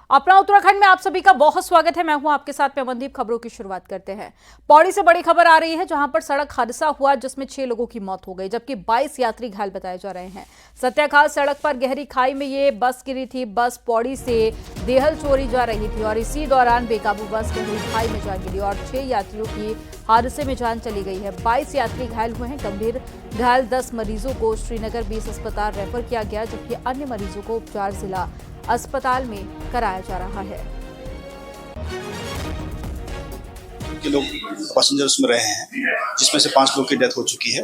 अपना उत्तराखंड में आप सभी का बहुत स्वागत है। मैं हूं आपके साथ में अमनदीप। खबरों की शुरुआत करते हैं। पौड़ी से बड़ी खबर आ रही है, जहां पर सड़क हादसा हुआ जिसमें 6 लोगों की मौत हो गई, जबकि 22 यात्री घायल बताए जा रहे हैं। सत्याखाल सड़क पर गहरी खाई में ये बस गिरी थी। बस पौड़ी से देहल चोरी जा रही थी और इसी दौरान बेकाबू बस गहरी खाई में जा गिरी और 6 यात्रियों की हादसे में जान चली गई है। 22 यात्री घायल हुए हैं। गंभीर घायल 10 मरीजों को श्रीनगर 20 अस्पताल रेफर किया गया, जबकि अन्य मरीजों को उपचार जिला अस्पताल में कराया जा रहा है। के लोग पैसेंजर्स में रहे हैं, जिसमें से 5 लोग की डेथ हो चुकी है।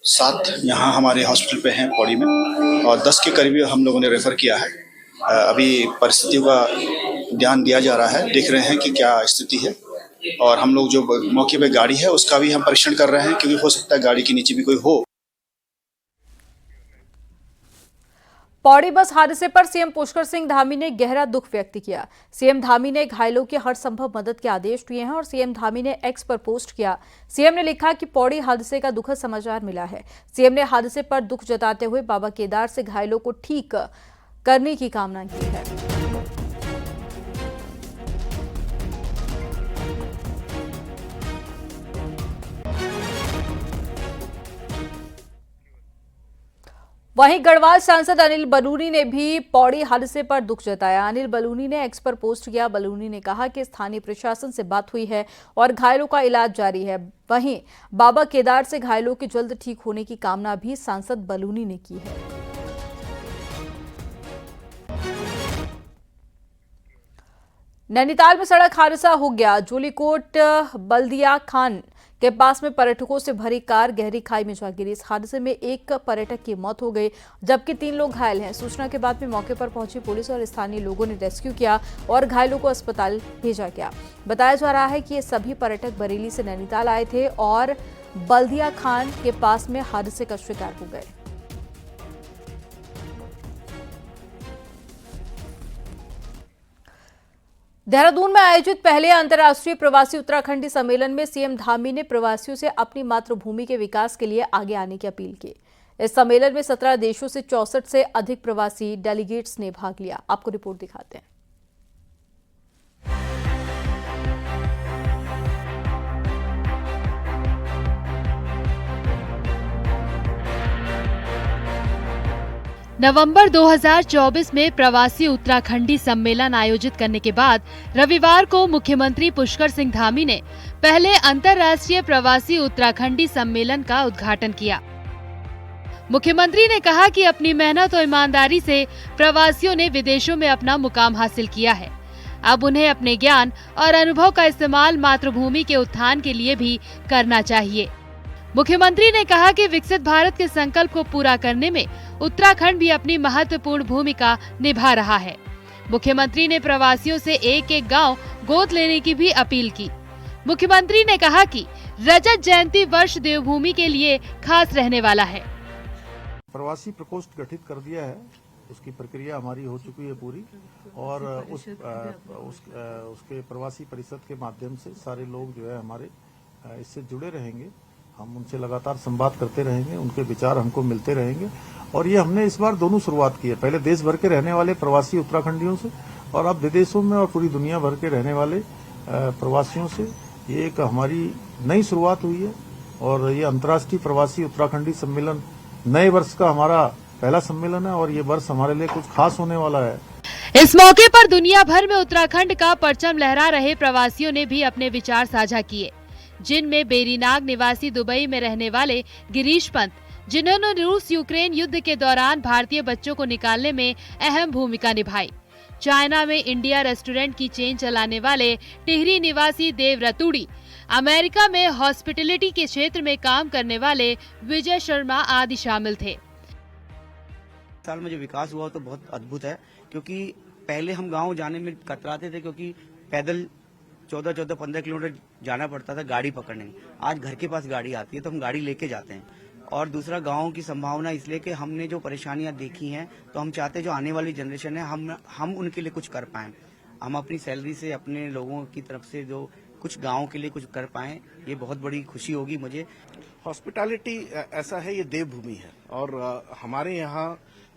7 यहाँ हमारे हॉस्पिटल पे हैं पौड़ी में और 10 के करीब हम लोगों ने रेफर किया है। अभी परिस्थितियों का ध्यान दिया जा रहा है, देख रहे हैं कि क्या स्थिति है और हम लोग जो मौके पे गाड़ी है उसका भी हम परीक्षण कर रहे हैं, क्योंकि हो सकता है गाड़ी के नीचे भी कोई हो। पौड़ी बस हादसे पर सीएम पुष्कर सिंह धामी ने गहरा दुख व्यक्त किया। सीएम धामी ने घायलों की हर संभव मदद के आदेश दिए हैं और सीएम धामी ने एक्स पर पोस्ट किया। सीएम ने लिखा कि पौड़ी हादसे का दुखद समाचार मिला है। सीएम ने हादसे पर दुख जताते हुए बाबा केदार से घायलों को ठीक करने की कामना की है। वहीं गढ़वाल सांसद अनिल बलूनी ने भी पौड़ी हादसे पर दुख जताया। अनिल बलूनी ने एक्स पर पोस्ट किया। बलूनी ने कहा कि स्थानीय प्रशासन से बात हुई है और घायलों का इलाज जारी है। वहीं बाबा केदार से घायलों के जल्द ठीक होने की कामना भी सांसद बलूनी ने की है। नैनीताल में सड़क हादसा हो गया। जोलीकोट बल्दिया खान के पास में पर्यटकों से भरी कार गहरी खाई में जा गिरी। इस हादसे में एक पर्यटक की मौत हो गई, जबकि 3 लोग घायल हैं। सूचना के बाद में मौके पर पहुंची पुलिस और स्थानीय लोगों ने रेस्क्यू किया और घायलों को अस्पताल भेजा गया। बताया जा रहा है कि ये सभी पर्यटक बरेली से नैनीताल आए थे और बल्दिया खान के पास में हादसे का शिकार हो गए। देहरादून में आयोजित पहले अंतर्राष्ट्रीय प्रवासी उत्तराखंडी सम्मेलन में सीएम धामी ने प्रवासियों से अपनी मातृभूमि के विकास के लिए आगे आने की अपील की। इस सम्मेलन में 17 देशों से 64 से अधिक प्रवासी डेलीगेट्स ने भाग लिया। आपको रिपोर्ट दिखाते हैं। नवंबर 2024 में प्रवासी उत्तराखंडी सम्मेलन आयोजित करने के बाद रविवार को मुख्यमंत्री पुष्कर सिंह धामी ने पहले अंतर्राष्ट्रीय प्रवासी उत्तराखंडी सम्मेलन का उद्घाटन किया। मुख्यमंत्री ने कहा कि अपनी मेहनत और ईमानदारी से प्रवासियों ने विदेशों में अपना मुकाम हासिल किया है। अब उन्हें अपने ज्ञान और अनुभव का इस्तेमाल मातृभूमि के उत्थान के लिए भी करना चाहिए। मुख्यमंत्री ने कहा कि विकसित भारत के संकल्प को पूरा करने में उत्तराखंड भी अपनी महत्वपूर्ण भूमिका निभा रहा है। मुख्यमंत्री ने प्रवासियों से एक-एक गांव गोद लेने की भी अपील की। मुख्यमंत्री ने कहा कि रजत जयंती वर्ष देवभूमि के लिए खास रहने वाला है। प्रवासी प्रकोष्ठ गठित कर दिया है, उसकी प्रक्रिया हमारी हो चुकी है पूरी और उसके प्रवासी परिषद के माध्यम से सारे लोग जो है हमारे इससे जुड़े रहेंगे। हम उनसे लगातार संवाद करते रहेंगे, उनके विचार हमको मिलते रहेंगे और ये हमने इस बार दोनों शुरुआत की है। पहले देश भर के रहने वाले प्रवासी उत्तराखंडियों से और अब विदेशों में और पूरी दुनिया भर के रहने वाले प्रवासियों से ये एक हमारी नई शुरुआत हुई है और ये अंतर्राष्ट्रीय प्रवासी उत्तराखंडी सम्मेलन नए वर्ष का हमारा पहला सम्मेलन है और ये वर्ष हमारे लिए कुछ खास होने वाला है। इस मौके पर दुनिया भर में उत्तराखंड का परचम लहरा रहे प्रवासियों ने भी अपने विचार साझा किए, जिनमें बेरीनाग निवासी दुबई में रहने वाले गिरीश पंत, जिन्होंने रूस यूक्रेन युद्ध के दौरान भारतीय बच्चों को निकालने में अहम भूमिका निभाई। चाइना में इंडिया रेस्टोरेंट की चेन चलाने वाले टिहरी निवासी देव रतूड़ी, अमेरिका में हॉस्पिटैलिटी के क्षेत्र में काम करने वाले विजय शर्मा आदि शामिल थे। साल में जो विकास हुआ तो बहुत अद्भुत है, क्योंकि पहले हम गाँव जाने में कतराते थे, क्योंकि पैदल 14-15 किलोमीटर जाना पड़ता था गाड़ी पकड़ने। आज घर के पास गाड़ी आती है तो हम गाड़ी लेके जाते हैं। और दूसरा, गाँव की संभावना इसलिए कि हमने जो परेशानियां देखी हैं तो हम चाहते हैं जो आने वाली जनरेशन है हम उनके लिए कुछ कर पाएं। हम अपनी सैलरी से अपने लोगों की तरफ से जो कुछ गाँव के लिए कुछ कर पाएं, ये बहुत बड़ी खुशी होगी मुझे। हॉस्पिटैलिटी ऐसा है, ये देवभूमि है और हमारे यहाँ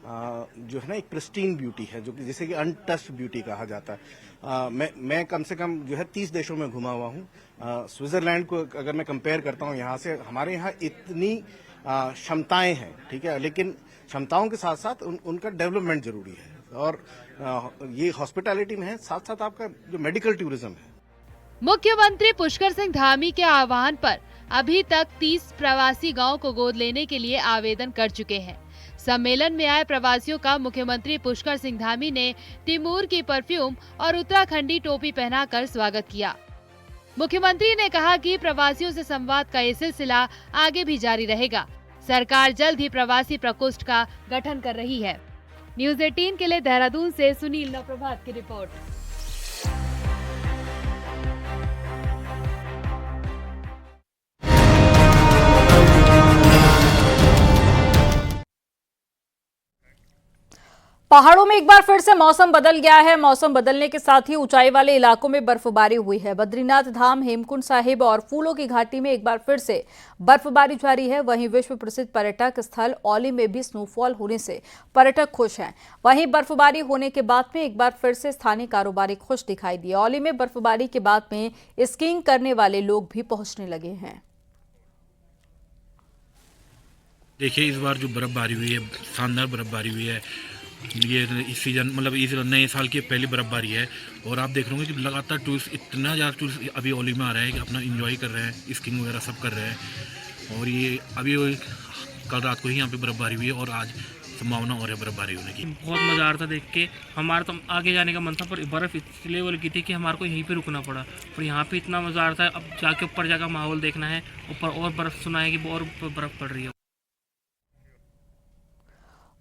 जो है ना एक प्रिस्टीन ब्यूटी है, जो कि जिसे कि अनटच्ड ब्यूटी कहा जाता है। मैं कम से कम जो है 30 देशों में घुमा हुआ हूँ। स्विट्जरलैंड को अगर मैं कंपेयर करता हूँ यहाँ से, हमारे यहाँ इतनी क्षमताएं हैं, ठीक है, लेकिन क्षमताओं के साथ साथ उनका डेवलपमेंट जरूरी है। और ये हॉस्पिटैलिटी में है, साथ साथ आपका जो मेडिकल टूरिज्म है। मुख्यमंत्री पुष्कर सिंह धामी के आह्वान पर अभी तक 30 प्रवासी गांव को गोद लेने के लिए आवेदन कर चुके हैं। सम्मेलन में आए प्रवासियों का मुख्यमंत्री पुष्कर सिंह धामी ने तिमूर की परफ्यूम और उत्तराखंडी टोपी पहनाकर स्वागत किया। मुख्यमंत्री ने कहा कि प्रवासियों से संवाद का ये सिलसिला आगे भी जारी रहेगा। सरकार जल्द ही प्रवासी प्रकोष्ठ का गठन कर रही है। न्यूज़ 18 के लिए देहरादून से सुनील नवप्रभात की रिपोर्ट। पहाड़ों में एक बार फिर से मौसम बदल गया है। मौसम बदलने के साथ ही ऊंचाई वाले इलाकों में बर्फबारी हुई है। बद्रीनाथ धाम, हेमकुंड साहिब और फूलों की घाटी में एक बार फिर से बर्फबारी जारी है। वहीं विश्व प्रसिद्ध पर्यटक स्थल औली में भी स्नोफॉल होने से पर्यटक खुश हैं। वहीं बर्फबारी होने के बाद में एक बार फिर से स्थानीय कारोबारी खुश दिखाई दिए। औली में बर्फबारी के बाद में स्कीइंग करने वाले लोग भी पहुंचने लगे हैं। देखिए, इस बार जो बर्फबारी हुई है, शानदार बर्फबारी हुई है। ये इस सीजन, मतलब इस नए साल की पहली बर्फबारी है। और आप देख रहे होंगे कि लगातार टूरिस्ट, इतना ज़्यादा टूरिस्ट अभी औली में आ रहा है कि अपना एंजॉय कर रहे हैं, स्कीइंग वगैरह सब कर रहे हैं। और ये अभी कल रात को ही यहाँ पे बर्फबारी हुई है और आज संभावना और है बर्फबारी होने की। बहुत मज़ा आ रहा था देख के। हमारा तो आगे जाने का मन था, पर बर्फ़ इस लेवल की थी कि हमारे को यहीं पे रुकना पड़ा। पर यहाँ पे इतना मज़ा आ रहा था। अब जाके ऊपर जाकर माहौल देखना है। ऊपर और बर्फ़ सुना है कि और बर्फ़ पड़ रही है।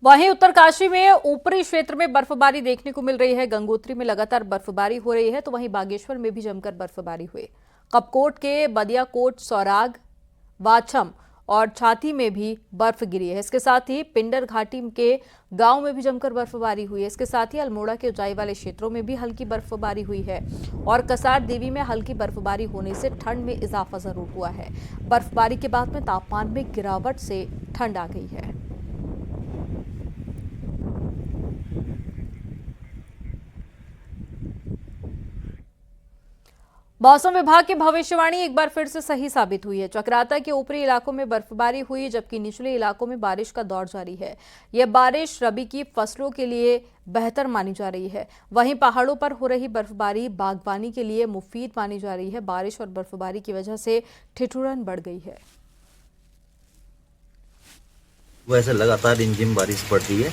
वहीं उत्तरकाशी में ऊपरी क्षेत्र में बर्फबारी देखने को मिल रही है। गंगोत्री में लगातार बर्फबारी हो रही है, तो वहीं बागेश्वर में भी जमकर बर्फबारी हुई। कपकोट के बदियाकोट, सौराग, वाछम और छाती में भी बर्फ गिरी है। इसके साथ ही पिंडर घाटी के गांव में भी जमकर बर्फबारी हुई है। इसके साथ ही अल्मोड़ा के ऊंचाई वाले क्षेत्रों में भी हल्की बर्फबारी हुई है और कसार देवी में हल्की बर्फबारी होने से ठंड में इजाफा जरूर हुआ है। बर्फबारी के बाद में तापमान में गिरावट से ठंड आ गई है। मौसम विभाग की भविष्यवाणी एक बार फिर से सही साबित हुई है। चक्राता के ऊपरी इलाकों में बर्फबारी हुई, जबकि निचले इलाकों में बारिश का दौर जारी है। यह बारिश रबी की फसलों के लिए बेहतर मानी जा रही है। वहीं पहाड़ों पर हो रही बर्फबारी बागवानी के लिए मुफीद मानी जा रही है। बारिश और बर्फबारी की वजह से ठिठुरन बढ़ गई है। वैसे लगातार रिमझिम बारिश पड़ती है,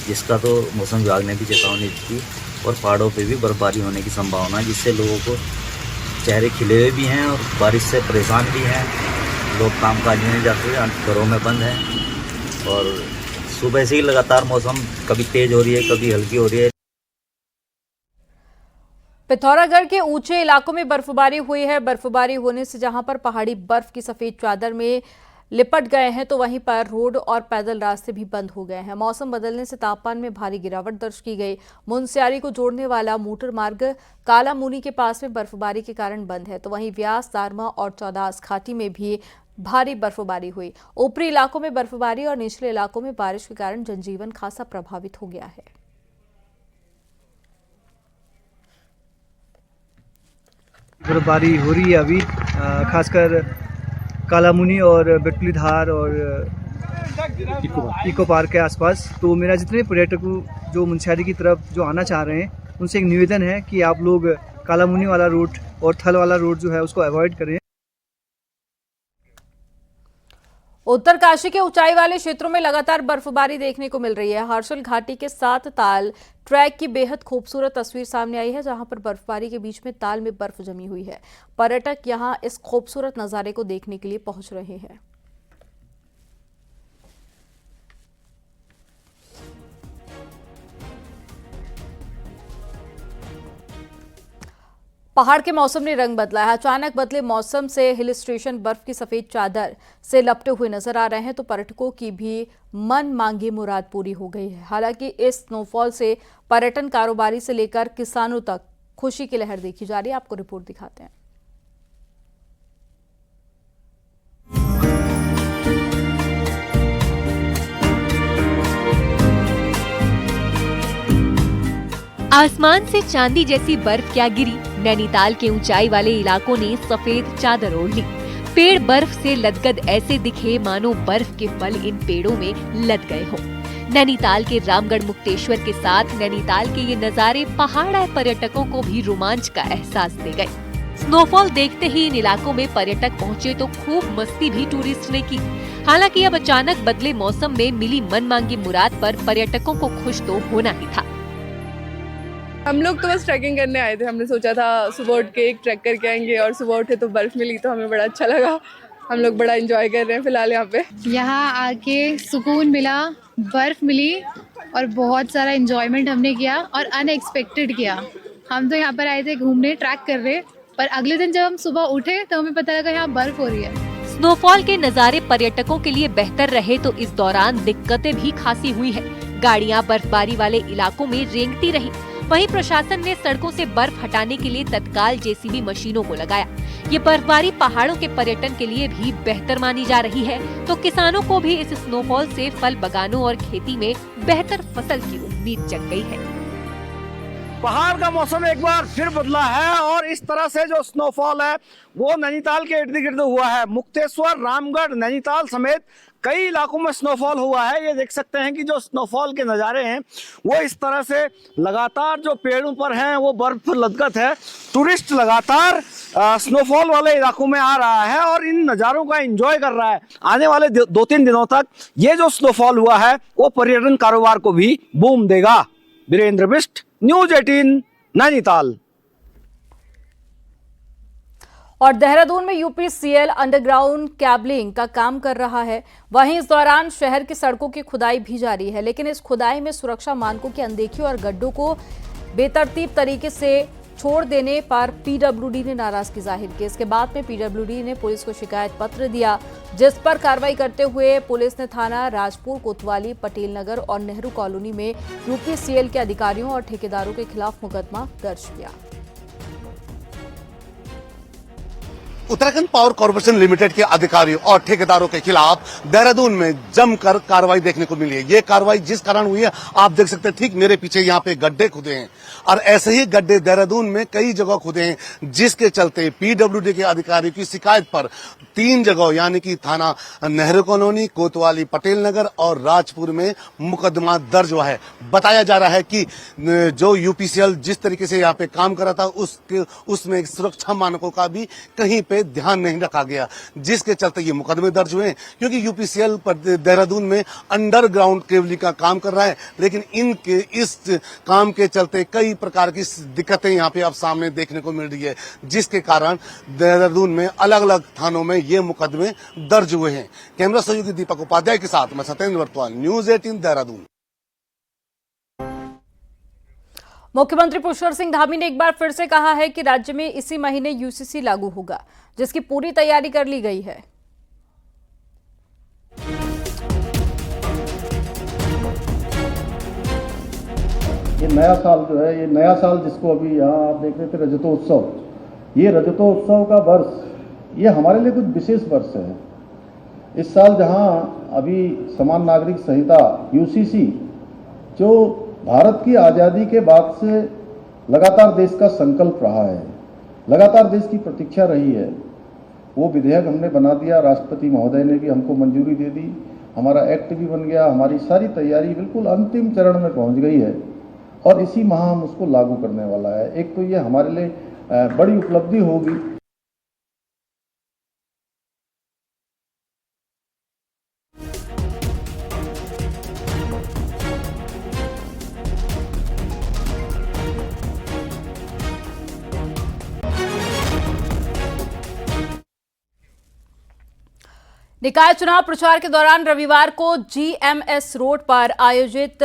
जिसका तो मौसम विभाग ने भी चेतावनी दी थी। और पहाड़ों पे भी बर्फबारी होने की संभावना है, जिससे लोगों को चेहरे खिले हुए भी हैं और बारिश से परेशान भी हैं। लोग कामकाज में नहीं जाते हैं, घरों में बंद हैं। और सुबह से ही लगातार मौसम कभी तेज हो रही है, कभी हल्की हो रही है। पिथौरागढ़ के ऊंचे इलाकों में बर्फबारी हुई है। बर्फबारी होने से जहां पर पहाड़ी बर्फ की सफेद चादर में लिपट गए हैं, तो वहीं पर रोड और पैदल रास्ते भी बंद हो गए हैं। मौसम बदलने से तापमान में भारी गिरावट दर्ज की गई। मुनस्यारी को जोड़ने वाला मोटर मार्ग कालामुनी के पास में बर्फबारी के कारण बंद है, तो वहीं व्यास, दारमा और चौदास घाटी में भी भारी बर्फबारी हुई। ऊपरी इलाकों में बर्फबारी और निचले इलाकों में बारिश के कारण जनजीवन खासा प्रभावित हो गया है। बर्फबारी हो रही है अभी, खासकर कालामुनी और बेटुली धार और इको पार्क के आसपास। तो मेरा जितने पर्यटक जो मुनस्यारी की तरफ जो आना चाह रहे हैं, उनसे एक निवेदन है कि आप लोग कालामुनी वाला रूट और थल वाला रूट जो है उसको अवॉइड करें। उत्तरकाशी के ऊंचाई वाले क्षेत्रों में लगातार बर्फबारी देखने को मिल रही है। हर्षल घाटी के 7 ताल ट्रैक की बेहद खूबसूरत तस्वीर सामने आई है, जहां पर बर्फबारी के बीच में ताल में बर्फ जमी हुई है। पर्यटक यहां इस खूबसूरत नजारे को देखने के लिए पहुंच रहे हैं। पहाड़ के मौसम ने रंग बदला है। अचानक बदले मौसम से हिल स्टेशन बर्फ की सफेद चादर से लपटे हुए नजर आ रहे हैं, तो पर्यटकों की भी मन मांगी मुराद पूरी हो गई है। हालांकि इस स्नोफॉल से पर्यटन कारोबारी से लेकर किसानों तक खुशी की लहर देखी जा रही है। आपको रिपोर्ट दिखाते हैं। आसमान से चांदी जैसी बर्फ क्या गिरी, नैनीताल के ऊंचाई वाले इलाकों ने सफेद चादर ओढ़ ली। पेड़ बर्फ से लदगद ऐसे दिखे मानो बर्फ के फल इन पेड़ों में लद गए हों। नैनीताल के रामगढ़ मुक्तेश्वर के साथ नैनीताल के ये नजारे पहाड़ आए पर्यटकों को भी रोमांच का एहसास दे गए। स्नोफॉल देखते ही इन इलाकों में पर्यटक पहुंचे तो खूब मस्ती भी टूरिस्ट ने की। हालांकि अब अचानक बदले मौसम में मिली मनमांगी मुराद पर पर्यटकों को खुश तो होना ही था। हम लोग तो बस ट्रैकिंग करने आए थे। हमने सोचा था सुबह उठ के एक ट्रैक करके आएंगे और सुबह उठे तो बर्फ मिली तो हमें बड़ा अच्छा लगा। हम लोग बड़ा एंजॉय कर रहे हैं फिलहाल यहाँ पे। यहाँ आके सुकून मिला, बर्फ मिली और बहुत सारा एंजॉयमेंट हमने किया और अनएक्सपेक्टेड किया। हम तो यहाँ पर आए थे घूमने, ट्रैक कर रहे, पर अगले दिन जब हम सुबह उठे तो हमें पता लगा यहाँ बर्फ हो रही है। स्नोफॉल के नज़ारे पर्यटकों के लिए बेहतर रहे तो इस दौरान दिक्कतें भी खासी हुई है। गाड़ियाँ बर्फबारी वाले इलाकों में रेंगती रही। वहीं प्रशासन ने सड़कों से बर्फ हटाने के लिए तत्काल जेसीबी मशीनों को लगाया। ये बर्फबारी पहाड़ों के पर्यटन के लिए भी बेहतर मानी जा रही है, तो किसानों को भी इस स्नोफॉल से फल बागानों और खेती में बेहतर फसल की उम्मीद जग गई है। पहाड़ का मौसम एक बार फिर बदला है और इस तरह से जो स्नोफॉल है वो नैनीताल के इर्द गिर्द हुआ है। मुक्तेश्वर, रामगढ़, नैनीताल समेत कई इलाकों में स्नोफॉल हुआ है। ये देख सकते हैं कि जो स्नोफॉल के नज़ारे हैं वो इस तरह से लगातार जो पेड़ों पर हैं वो बर्फ लदगत है। टूरिस्ट लगातार स्नोफॉल वाले इलाकों में आ रहा है और इन नज़ारों का एंजॉय कर रहा है। आने वाले 2-3 दिनों तक ये जो स्नोफॉल हुआ है वो पर्यटन कारोबार को भी बूम देगा। वीरेंद्र बिष्ट, न्यूज़ 18 नैनीताल। और देहरादून में यूपीसीएल अंडरग्राउंड कैबलिंग का काम कर रहा है। वहीं इस दौरान शहर की सड़कों की खुदाई भी जारी है, लेकिन इस खुदाई में सुरक्षा मानकों की अनदेखी और गड्ढों को बेतरतीब तरीके से छोड़ देने पर पीडब्ल्यूडी ने नाराजगी जाहिर की। इसके बाद में पीडब्ल्यूडी ने पुलिस को शिकायत पत्र दिया, जिस पर कार्रवाई करते हुए पुलिस ने थाना राजपुर, कोतवाली, पटेल नगर और नेहरू कॉलोनी में यूपीसीएल के अधिकारियों और ठेकेदारों के खिलाफ मुकदमा दर्ज किया। उत्तराखंड पावर कॉर्पोरेशन लिमिटेड के अधिकारियों और ठेकेदारों के खिलाफ देहरादून में जमकर कार्रवाई देखने को मिली है। ये कार्रवाई जिस कारण हुई है आप देख सकते हैं, ठीक मेरे पीछे यहाँ पे गड्ढे खुदे हैं और ऐसे ही गड्ढे देहरादून में कई जगह खुदे हैं, जिसके चलते पीडब्ल्यूडी के अधिकारियों की शिकायत पर 3 जगह यानी कि थाना नेहरू कॉलोनी, कोतवाली, पटेल नगर और राजपुर में मुकदमा दर्ज हुआ है। बताया जा रहा है कि जो यूपीसीएल जिस तरीके से यहाँ पे काम कर रहा था उसमें सुरक्षा मानकों का भी कहीं पे ध्यान नहीं रखा गया, जिसके चलते ये मुकदमे दर्ज हुए हैं। क्योंकि यूपीसीएल पर देहरादून में अंडरग्राउंड केबलिंग का काम कर रहा है, लेकिन इनके इस काम के चलते कई प्रकार की दिक्कतें यहाँ पे अब सामने देखने को मिल रही है, जिसके कारण देहरादून में अलग अलग थानों में ये मुकदमे दर्ज हुए हैं। कैमरा सहयोगी दीपक उपाध्याय के साथ मैं सत्येंद्र वर्तवाल, न्यूज़ 18 देहरादून। मुख्यमंत्री पुष्कर सिंह धामी ने एक बार फिर से कहा है कि राज्य में इसी महीने यूसीसी लागू होगा, जिसकी पूरी तैयारी कर ली गई है। ये नया साल जो है, ये नया साल जिसको अभी यहाँ आप देख रहे थे रजतोत्सव, ये रजतोत्सव का वर्ष ये हमारे लिए कुछ विशेष वर्ष है। इस साल जहाँ अभी समान नागरिक संहिता यूसीसी जो भारत की आज़ादी के बाद से लगातार देश का संकल्प रहा है, लगातार देश की प्रतीक्षा रही है, वो विधेयक हमने बना दिया। राष्ट्रपति महोदय ने भी हमको मंजूरी दे दी, हमारा एक्ट भी बन गया, हमारी सारी तैयारी बिल्कुल अंतिम चरण में पहुंच गई है और इसी माह हम उसको लागू करने वाला है। एक तो ये हमारे लिए बड़ी उपलब्धि होगी। निकाय चुनाव प्रचार के दौरान रविवार को जीएमएस रोड पर आयोजित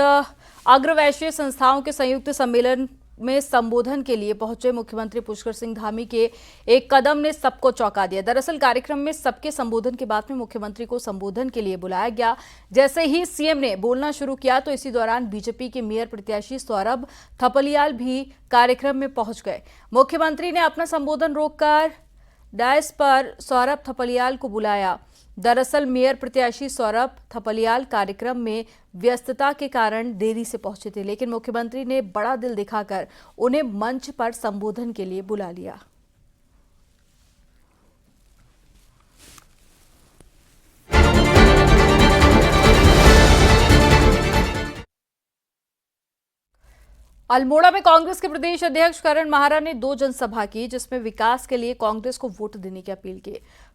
अग्रवैश्य संस्थाओं के संयुक्त सम्मेलन में संबोधन के लिए पहुंचे मुख्यमंत्री पुष्कर सिंह धामी के एक कदम ने सबको चौंका दिया। दरअसल कार्यक्रम में सबके संबोधन के बाद में मुख्यमंत्री को संबोधन के लिए बुलाया गया। जैसे ही सीएम ने बोलना शुरू किया तो इसी दौरान बीजेपी के मेयर प्रत्याशी सौरभ थपलियाल भी कार्यक्रम में पहुंच गए। मुख्यमंत्री ने अपना संबोधन रोककर डायस पर सौरभ थपलियाल को बुलाया दरअसल मेयर प्रत्याशी सौरभ थपलियाल कार्यक्रम में व्यस्तता के कारण देरी से पहुंचे थे, लेकिन मुख्यमंत्री ने बड़ा दिल दिखाकर उन्हें मंच पर संबोधन के लिए बुला लिया। अल्मोड़ा में कांग्रेस के प्रदेश अध्यक्ष करण माहरा ने 2 जनसभा की, जिसमें विकास के लिए कांग्रेस को वोट देने की अपील की।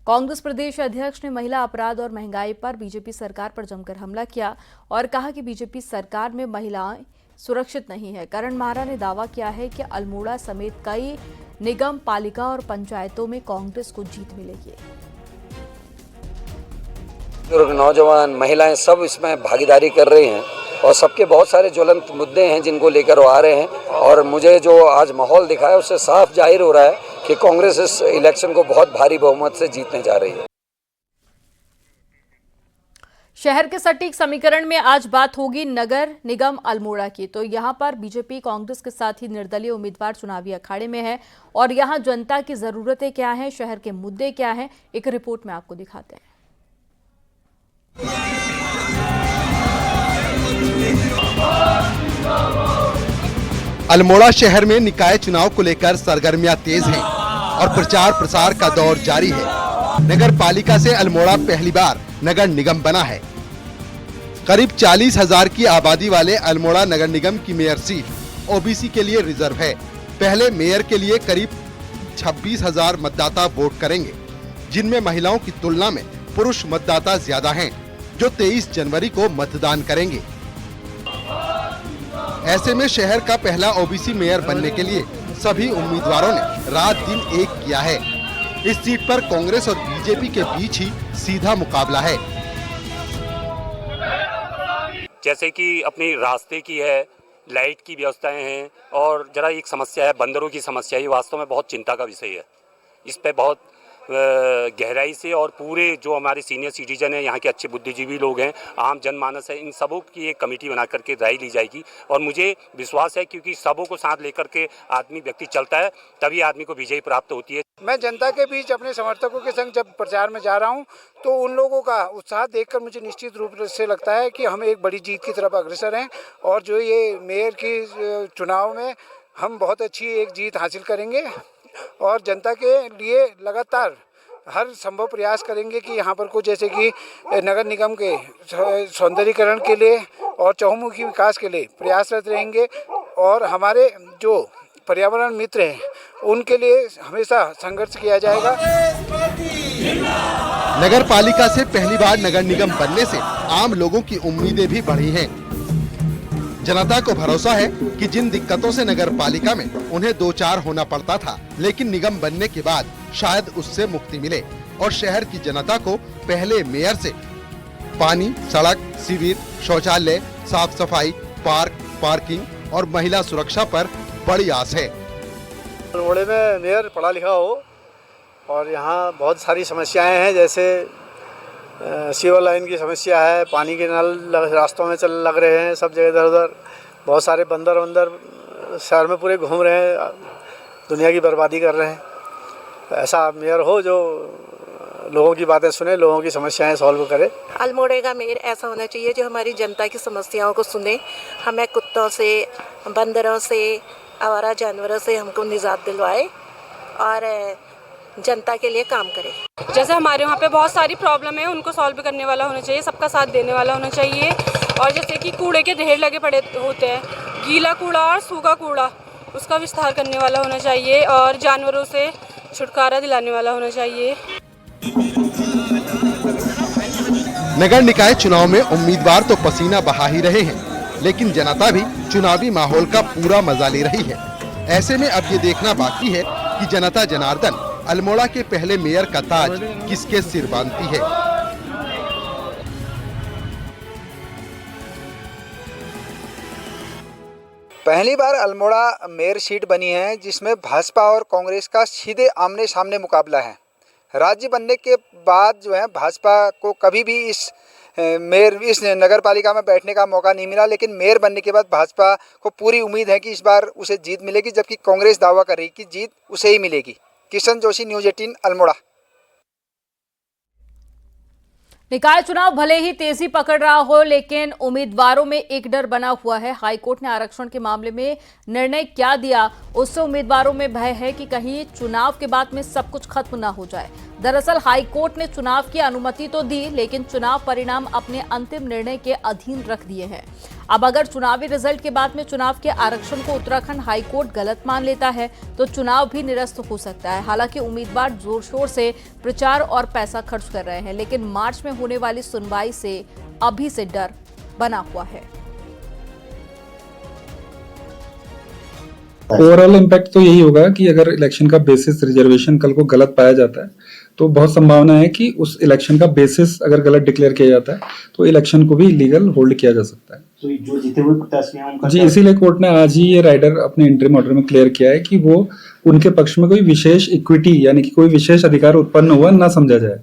कांग्रेस प्रदेश अध्यक्ष ने महिला अपराध और महंगाई पर बीजेपी सरकार पर जमकर हमला किया और कहा कि बीजेपी सरकार में महिलाएं सुरक्षित नहीं है। करण माहरा ने दावा किया है कि अल्मोड़ा समेत कई निगम पालिका और पंचायतों में कांग्रेस को जीत मिलेगी। नौजवान महिलाएं सब इसमें भागीदारी कर रही हैं और सबके बहुत सारे ज्वलंत मुद्दे हैं जिनको लेकर वो आ रहे हैं, और मुझे जो आज माहौल दिखा है उससे साफ जाहिर हो रहा है कि कांग्रेस इस इलेक्शन को बहुत भारी बहुमत से जीतने जा रही है। शहर के सटीक समीकरण में आज बात होगी नगर निगम अल्मोड़ा की। तो यहां पर बीजेपी कांग्रेस के साथ ही निर्दलीय उम्मीदवार चुनावी अखाड़े में है और यहां जनता की जरूरतें क्या हैं, शहर के मुद्दे क्या हैं, एक रिपोर्ट में आपको दिखाते हैं। अल्मोड़ा शहर में निकाय चुनाव को लेकर सरगर्मियां तेज हैं और प्रचार प्रसार का दौर जारी है। नगर पालिका से अल्मोड़ा पहली बार नगर निगम बना है। करीब 40,000 की आबादी वाले अल्मोड़ा नगर निगम की मेयर सीट ओबीसी के लिए रिजर्व है। पहले मेयर के लिए करीब 26,000 मतदाता वोट करेंगे, जिनमें महिलाओं की तुलना में पुरुष मतदाता ज्यादा हैं, जो 23 जनवरी को मतदान करेंगे। ऐसे में शहर का पहला ओबीसी मेयर बनने के लिए सभी उम्मीदवारों ने रात दिन एक किया है। इस सीट पर कांग्रेस और बीजेपी के बीच ही सीधा मुकाबला है। जैसे कि अपनी रास्ते की है, लाइट की व्यवस्थाएं हैं, और जरा एक समस्या है बंदरों की समस्या, ये वास्तव में बहुत चिंता का विषय है। इस पे बहुत गहराई से और पूरे जो हमारे सीनियर सिटीजन हैं, यहाँ के अच्छे बुद्धिजीवी लोग हैं, आम जनमानस है, इन सबों की एक कमेटी बना करके राय ली जाएगी। और मुझे विश्वास है क्योंकि सबों को साथ लेकर के व्यक्ति चलता है, तभी आदमी को विजय प्राप्त होती है। मैं जनता के बीच अपने समर्थकों के संग जब प्रचार में जा रहा हूँ तो उन लोगों का उत्साह देखकर मुझे निश्चित रूप से लगता है कि हम एक बड़ी जीत की तरफ अग्रसर हैं, और जो ये मेयर की चुनाव में हम बहुत अच्छी एक जीत हासिल करेंगे और जनता के लिए लगातार हर संभव प्रयास करेंगे कि यहाँ पर कुछ जैसे कि नगर निगम के सौंदर्यीकरण के लिए और चहुमुखी विकास के लिए प्रयासरत रहेंगे, और हमारे जो पर्यावरण मित्र हैं उनके लिए हमेशा संघर्ष किया जाएगा। नगर पालिका से पहली बार नगर निगम बनने से आम लोगों की उम्मीदें भी बढ़ी हैं। जनता को भरोसा है कि जिन दिक्कतों से नगर पालिका में उन्हें 2-4 होना पड़ता था, लेकिन निगम बनने के बाद शायद उससे मुक्ति मिले और शहर की जनता को पहले मेयर से पानी, सड़क, शिविर, शौचालय, साफ सफाई, पार्क, पार्किंग और महिला सुरक्षा पर बड़ी आस है। अल्मोड़े में मेयर पढ़ा लिखा हो और यहाँ बहुत सारी समस्याएं हैं, जैसे सीवर लाइन की समस्या है, पानी के नल रास्तों में लग रहे हैं सब जगह, इधर उधर बहुत सारे बंदर शहर में पूरे घूम रहे हैं, दुनिया की बर्बादी कर रहे हैं। ऐसा मेयर हो जो लोगों की बातें सुने, लोगों की समस्याएं सॉल्व करे। अल्मोड़े का मेयर ऐसा होना चाहिए जो हमारी जनता की समस्याओं को सुने, हमें कुत्तों से, बंदरों से, आवारा जानवरों से हमको निजात दिलवाए और जनता के लिए काम करे। जैसे हमारे वहाँ पे बहुत सारी प्रॉब्लम है, उनको सॉल्व करने वाला होना चाहिए, सबका साथ देने वाला होना चाहिए। और जैसे कि कूड़े के ढेर लगे पड़े होते हैं, गीला कूड़ा और सूखा कूड़ा, उसका विस्तार करने वाला होना चाहिए और जानवरों से छुटकारा दिलाने वाला होना चाहिए। नगर निकाय चुनाव में उम्मीदवार तो पसीना बहा ही रहे हैं, लेकिन जनता भी चुनावी माहौल का पूरा मजा ले रही है। ऐसे में अब ये देखना बाकी है कि जनता जनार्दन अल्मोड़ा के पहले मेयर का ताज किसके सिर बांधती है। पहली बार अल्मोड़ा मेयर सीट बनी है जिसमें भाजपा और कांग्रेस का सीधे आमने सामने मुकाबला है। राज्य बनने के बाद जो है भाजपा को कभी भी इस नगर पालिका में बैठने का मौका नहीं मिला, लेकिन मेयर बनने के बाद भाजपा को पूरी उम्मीद है कि इस बार उसे जीत मिलेगी, जबकि कांग्रेस दावा कर रही कि जीत उसे ही मिलेगी। किशन जोशी, न्यूज़ 18 अल्मोड़ा। निकाय चुनाव भले ही तेजी पकड़ रहा हो, लेकिन उम्मीदवारों में एक डर बना हुआ है। हाईकोर्ट ने आरक्षण के मामले में निर्णय क्या दिया, उससे उम्मीदवारों में भय है कि कहीं चुनाव के बाद में सब कुछ खत्म ना हो जाए। दरअसल हाईकोर्ट ने चुनाव की अनुमति तो दी, लेकिन चुनाव परिणाम अपने अंतिम निर्णय के अधीन रख दिए हैं। अब अगर चुनावी रिजल्ट के बाद में चुनाव के आरक्षण को उत्तराखंड हाईकोर्ट गलत मान लेता है तो चुनाव भी निरस्त हो सकता है। हालांकि उम्मीदवार जोर शोर से प्रचार और पैसा खर्च कर रहे हैं, लेकिन मार्च में होने वाली सुनवाई से अभी से डर बना हुआ है। ओवरऑल इम्पैक्ट तो यही होगा कि अगर इलेक्शन का बेसिस रिजर्वेशन कल को गलत पाया जाता है तो बहुत संभावना है कि उस इलेक्शन का बेसिस अगर गलत डिक्लेयर किया जाता है तो इलेक्शन को भी इलीगल होल्ड किया जा सकता है। तो जो जीते हुए प्रत्याशी हैं उनका जी, इसीलिए कोर्ट ने आज ही ये राइडर अपने इंटरिम ऑर्डर में क्लियर किया है कि वो उनके पक्ष में कोई विशेष इक्विटी यानी कि कोई विशेष अधिकार उत्पन्न हुआ ना समझा जाए।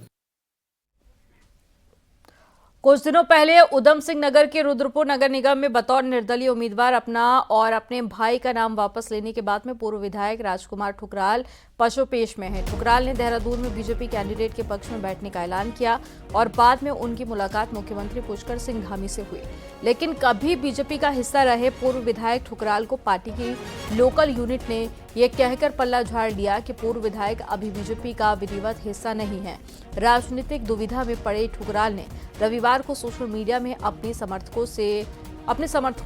कुछ दिनों पहले उधम सिंह नगर के रुद्रपुर नगर निगम में बतौर निर्दलीय उम्मीदवार अपना और अपने भाई का नाम वापस लेने के बाद में पूर्व विधायक राजकुमार ठुकराल पशुपेश में है। ठुकराल ने देहरादून में बीजेपी कैंडिडेट के पक्ष में बैठने का ऐलान किया और बाद में उनकी मुलाकात मुख्यमंत्री पुष्कर सिंह धामी से हुई। लेकिन कभी बीजेपी का हिस्सा रहे पूर्व विधायक ठुकराल को पार्टी की लोकल यूनिट ने यह कहकर पल्ला झाड़ लिया कि पूर्व विधायक अभी बीजेपी का विधिवत हिस्सा नहीं है। राजनीतिक दुविधा में पड़े ठुकराल ने रविवार को सोशल मीडिया में अपने समर्थकों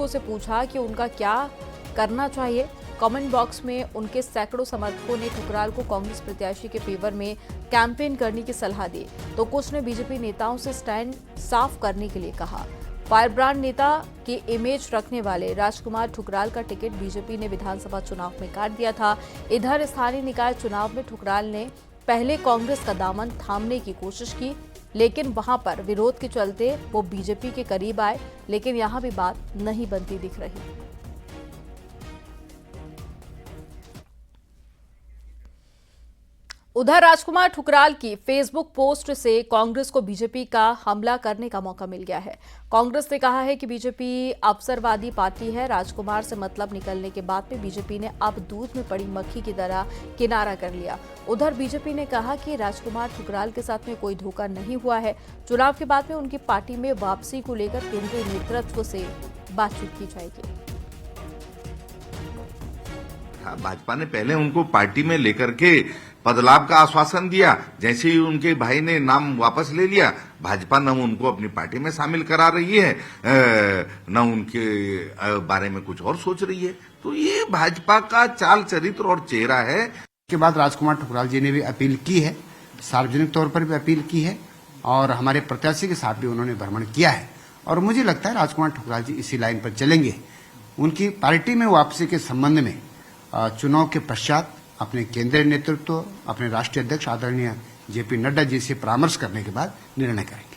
से पूछा कि उनका क्या करना चाहिए। कमेंट बॉक्स में उनके सैकड़ों समर्थकों ने ठुकराल को कांग्रेस प्रत्याशी के फेवर में कैंपेन करने की सलाह दी, तो कुछ ने बीजेपी नेताओं से स्टैंड साफ करने के लिए कहा। फायरब्रांड नेता की इमेज रखने वाले राजकुमार ठुकराल का टिकट बीजेपी ने विधानसभा चुनाव में काट दिया था। इधर स्थानीय निकाय चुनाव में ठुकराल ने पहले कांग्रेस का दामन थामने की कोशिश की, लेकिन वहां पर विरोध के चलते वो बीजेपी के करीब आए, लेकिन यहां भी बात नहीं बनती दिख रही। उधर राजकुमार ठुकराल की फेसबुक पोस्ट से कांग्रेस को बीजेपी का हमला करने का मौका मिल गया है। कांग्रेस ने कहा है कि बीजेपी अवसरवादी पार्टी है। राजकुमार से मतलब निकलने के बाद में बीजेपी ने अब दूध में पड़ी मक्खी की तरह किनारा कर लिया। उधर बीजेपी ने कहा कि राजकुमार ठुकराल के साथ में कोई धोखा नहीं हुआ है। चुनाव के बाद में उनकी पार्टी में वापसी को लेकर केंद्रीय नेतृत्व से बातचीत की जाएगी। भाजपा ने पहले उनको पार्टी में लेकर के बदलाव का आश्वासन दिया, जैसे ही उनके भाई ने नाम वापस ले लिया, भाजपा न उनको अपनी पार्टी में शामिल करा रही है, न उनके बारे में कुछ और सोच रही है। तो ये भाजपा का चाल चरित्र और चेहरा है। के बाद राजकुमार ठुकराल जी ने भी अपील की है, सार्वजनिक तौर पर भी अपील की है और हमारे प्रत्याशी के साथ भी उन्होंने भ्रमण किया है और मुझे लगता है राजकुमार ठुकराल जी इसी लाइन पर चलेंगे। उनकी पार्टी में वापसी के संबंध में चुनाव के पश्चात अपने केंद्रीय नेतृत्व, अपने राष्ट्रीय अध्यक्ष आदरणीय जेपी नड्डा जी से परामर्श करने के बाद निर्णय करेंगे।